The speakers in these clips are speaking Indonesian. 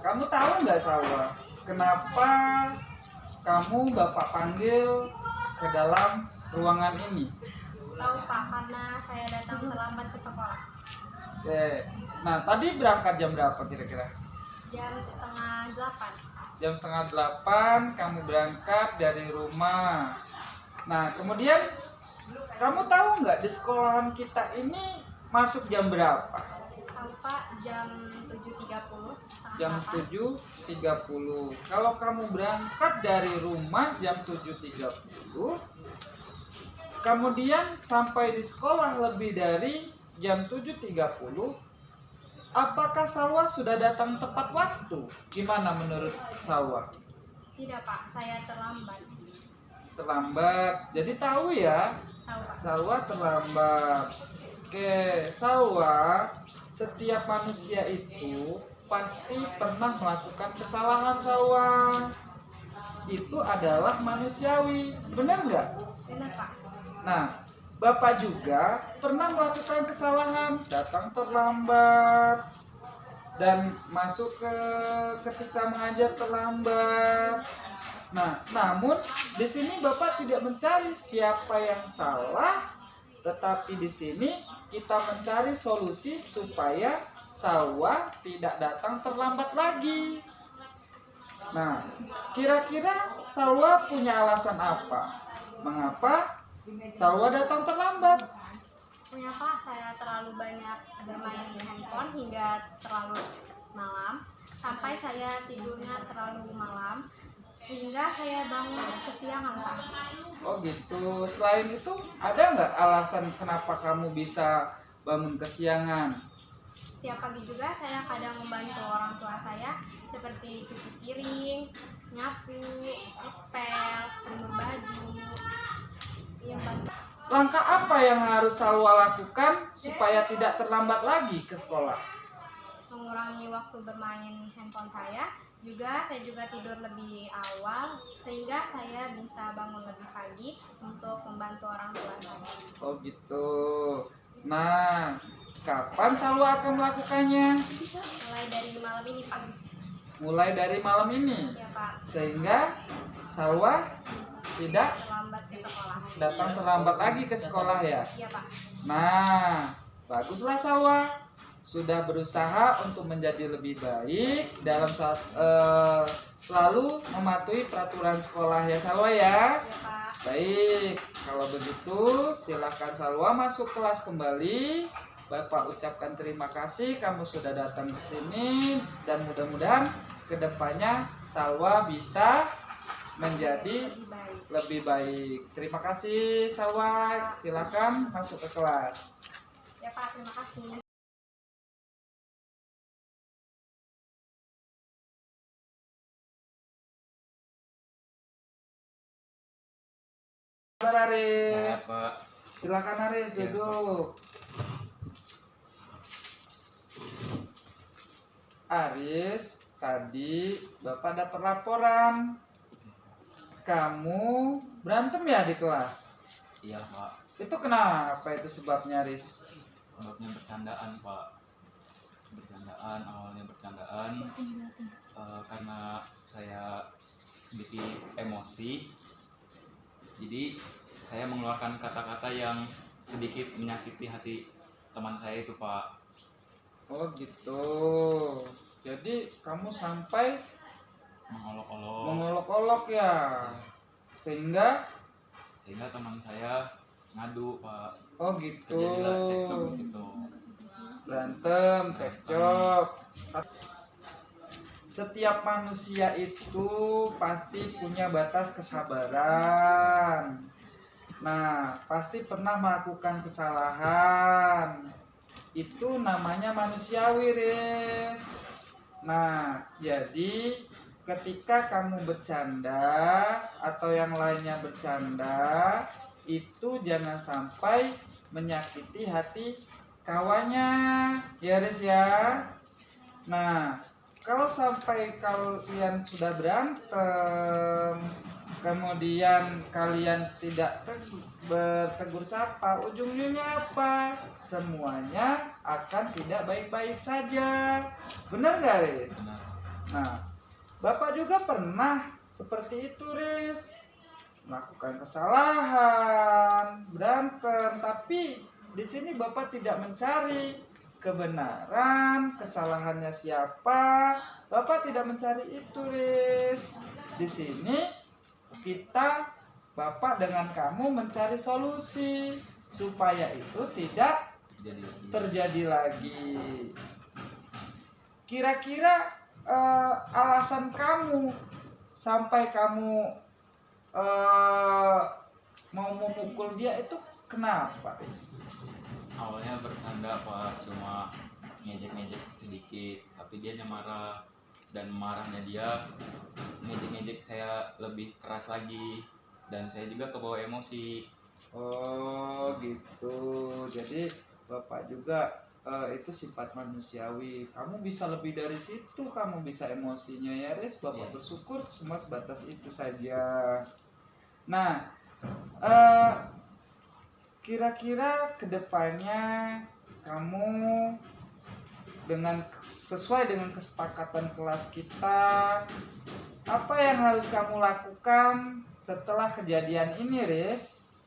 kamu tahu nggak Salwa, kenapa kamu Bapak panggil ke dalam ruangan ini? Tahu Pak, karena saya datang terlambat ke sekolah. Oke. Nah, tadi berangkat jam berapa kira-kira? Jam setengah 8. Jam setengah 8 kamu berangkat dari rumah. Nah, kemudian kamu tahu nggak di sekolahan kita ini masuk jam berapa? Tahu Pak, jam 7.30. Jam 7.30. Kalau kamu berangkat dari rumah jam 7.30, kemudian sampai di sekolah lebih dari jam 7.30, apakah Salwa sudah datang tepat waktu? Gimana menurut Salwa? Tidak Pak, saya terlambat. Terlambat. Jadi tahu ya, Tahu Pak. Salwa terlambat. Oke, Salwa, setiap manusia itu pasti pernah melakukan kesalahan, Salwa. Itu adalah manusiawi, benar nggak? Benar Pak. Nah, Bapak juga pernah melakukan kesalahan, datang terlambat dan masuk ketika mengajar terlambat. Nah, namun di sini Bapak tidak mencari siapa yang salah, tetapi di sini kita mencari solusi supaya Salwa tidak datang terlambat lagi. Nah, kira-kira Salwa punya alasan apa? Mengapa Salwa datang terlambat? Punya Pak, saya terlalu banyak bermain handphone hingga terlalu malam. Sampai saya tidurnya terlalu malam, sehingga saya bangun kesiangan Pak. Oh gitu. Selain itu, ada nggak alasan kenapa kamu bisa bangun kesiangan? Setiap pagi juga saya kadang membantu orang tua saya seperti cuci piring, nyapu, ngepel, jemur baju. Yang bantu Langkah apa yang harus Salwa lakukan supaya tidak terlambat lagi ke sekolah? mengurangi waktu bermain handphone saya. Saya juga tidur lebih awal sehingga saya bisa bangun lebih pagi untuk membantu orang tua saya. Oh gitu. Nah, kapan Salwa akan melakukannya? Mulai dari malam ini Pak. Mulai dari malam ini. Ya Pak. Sehingga Salwa tidak Terlambat ke sekolah. datang terlambat lagi ke sekolah ya. Ya Pak. Nah, baguslah Salwa. Sudah berusaha untuk menjadi lebih baik dalam saat selalu mematuhi peraturan sekolah ya Salwa ya. Ya Pak. Baik, kalau begitu silakan Salwa masuk kelas kembali. Bapak ucapkan terima kasih kamu sudah datang ke sini dan mudah-mudahan kedepannya Salwa bisa menjadi Lebih baik. lebih baik. Terima kasih Salwa, silakan masuk ke kelas. Ya Pak, terima kasih. Sabar Aris. Saya Pak. Silakan Aris Ya, duduk. Aris, tadi Bapak dapat laporan. Kamu berantem ya di kelas? Iya Pak, Itu kenapa itu sebabnya Aris? sebabnya bercandaan Pak. Awalnya bercandaan karena saya sedikit emosi. Jadi saya mengeluarkan kata-kata yang sedikit menyakiti hati teman saya itu Pak. Oh gitu. Jadi kamu sampai Mengolok-olok mengolok-olok ya, sehingga teman saya ngadu Pak. oh gitu. Terjadilah cekcok di situ. Berantem, cekcok. Setiap manusia itu pasti punya batas kesabaran. Nah, pasti pernah melakukan kesalahan. Itu namanya manusiawi, Riz. Nah, jadi ketika kamu bercanda atau yang lainnya bercanda, itu jangan sampai menyakiti hati kawannya, ya Riz ya. Nah, kalau sampai kalian sudah berantem, kemudian kalian tidak bertegur sapa, ujungnya apa? Semuanya akan tidak baik-baik saja. Benar gak, Riz? Benar. Nah, Bapak juga pernah seperti itu, Riz. Melakukan kesalahan, berantem, tapi di sini Bapak tidak mencari kebenaran, kesalahannya siapa. Bapak tidak mencari itu, Riz. Di sini Bapak dengan kamu mencari solusi supaya itu tidak Jadi terjadi lagi. Kira-kira alasan kamu sampai kamu mau memukul dia itu kenapa, Riz? awalnya bercanda Pak, cuma ngejek-ngejek sedikit, tapi dia marah, dan marahnya dia ngejek-ngejek saya lebih keras lagi, dan saya juga kebawa emosi. Oh gitu. Jadi Bapak juga itu sifat manusiawi. Kamu bisa lebih dari situ, kamu bisa emosinya ya, Riz. Bapak Iya. bersyukur cuma sebatas itu saja. Nah, kira-kira kedepannya kamu sesuai dengan kesepakatan kelas kita, apa yang harus kamu lakukan setelah kejadian ini, Riz?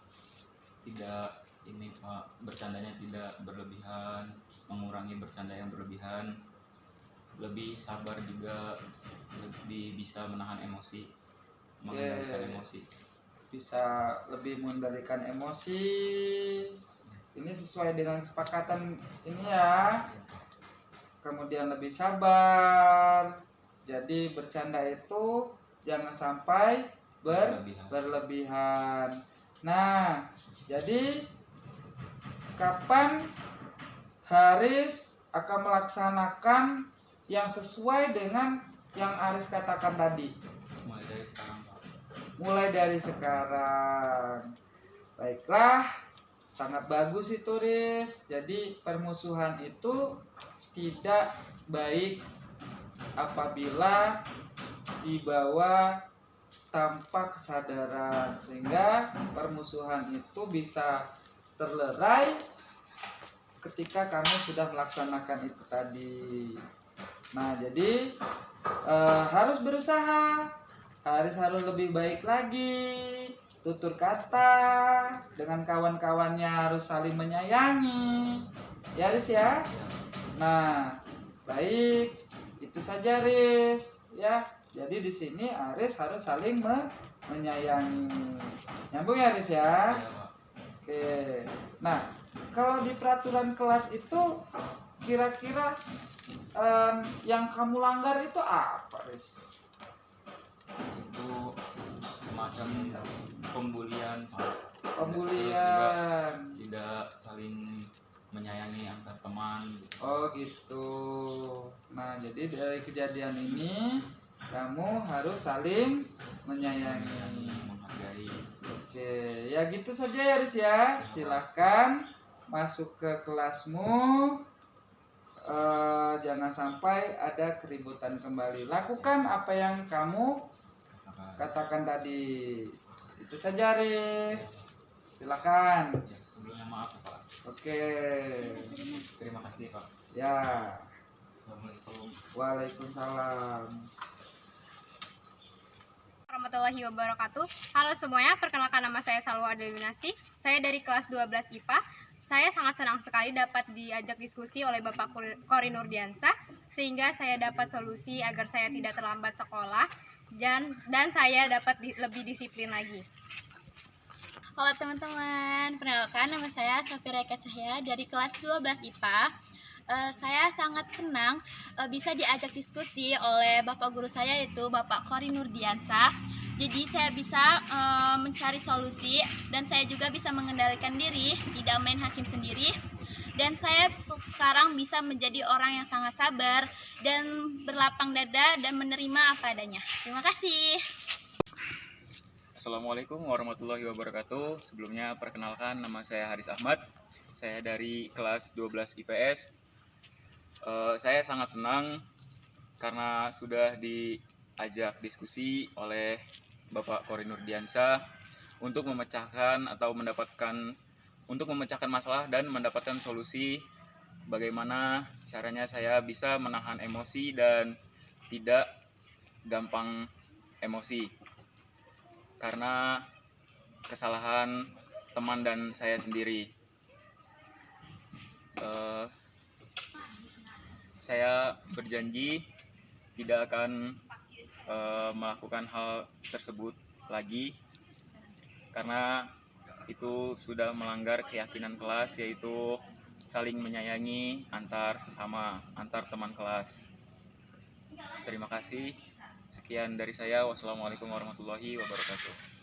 Tidak ini Pak, bercandanya tidak berlebihan, mengurangi bercanda yang berlebihan, lebih sabar juga, lebih bisa menahan emosi, mengendalikan emosi. Bisa lebih mengendalikan emosi. Ini sesuai dengan kesepakatan ini ya. Kemudian lebih sabar. Jadi bercanda itu jangan sampai berlebihan. Nah, jadi kapan Haris akan melaksanakan yang sesuai dengan yang Haris katakan tadi? Mulai dari sekarang Pak. Mulai dari sekarang. Baiklah, sangat bagus itu, Riz. Jadi permusuhan itu tidak baik apabila dibawa tanpa kesadaran, sehingga permusuhan itu bisa terlerai ketika kamu sudah melaksanakan itu tadi. Nah, jadi harus berusaha, harus lebih baik lagi, tutur kata dengan kawan-kawannya harus saling menyayangi, ya Riz ya. Nah, baik, itu saja Riz ya. Jadi di sini Aris harus saling menyayangi. Nyambung ya Riz ya. Iya Pak. Oke. Nah, kalau di peraturan kelas itu kira-kira yang kamu langgar itu apa, Riz? Itu semacam pembulian Pak. Pembulian. Tidak saling menyayangi antar teman gitu. Oh gitu. Nah, jadi dari kejadian ini kamu harus saling menyayangi. Menghargai. Oke, ya gitu saja ya Riz ya. Silahkan masuk ke kelasmu. Jangan sampai ada keributan kembali. Lakukan apa yang kamu katakan tadi. Itu saja Riz. Silakan. Ya, sebelumnya maaf Pak. Oke. Terima kasih Pak. Ya. Assalamualaikum. Waalaikumsalam. Warahmatullahi wabarakatuh. Halo semuanya, perkenalkan nama saya Salwa Dewi Winasti. Saya dari kelas 12 IPA. Saya sangat senang sekali dapat diajak diskusi oleh Bapak Kori Nurdiansa, sehingga saya dapat solusi agar saya tidak terlambat sekolah dan saya dapat lebih disiplin lagi. Halo teman-teman, perkenalkan nama saya Safira Eka Cahya dari kelas 12 IPA. Saya sangat senang bisa diajak diskusi oleh Bapak guru saya, yaitu Bapak Kori Nurdiansa. Jadi saya bisa mencari solusi dan saya juga bisa mengendalikan diri, tidak main hakim sendiri. Dan saya sekarang bisa menjadi orang yang sangat sabar dan berlapang dada dan menerima apa adanya. Terima kasih. Assalamualaikum warahmatullahi wabarakatuh. Sebelumnya perkenalkan nama saya Haris Ahmad. Saya dari kelas 12 IPS. Saya sangat senang karena sudah diajak diskusi oleh Bapak Kori Nurdiansa untuk memecahkan masalah dan mendapatkan solusi bagaimana caranya saya bisa menahan emosi dan tidak gampang emosi karena kesalahan teman dan saya sendiri. Saya berjanji tidak akan melakukan hal tersebut lagi karena itu sudah melanggar keyakinan kelas, yaitu saling menyayangi antar sesama, antar teman kelas. Terima kasih. Sekian dari saya. Wassalamualaikum warahmatullahi wabarakatuh.